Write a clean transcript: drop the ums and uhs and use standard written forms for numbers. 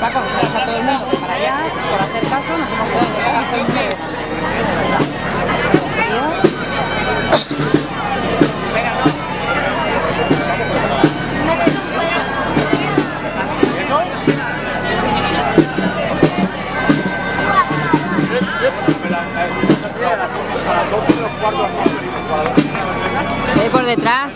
Paco, nos a todo el mundo para allá, por hacer caso, nos hemos quedado de casa todo el mundo. Venga, no. Por detrás.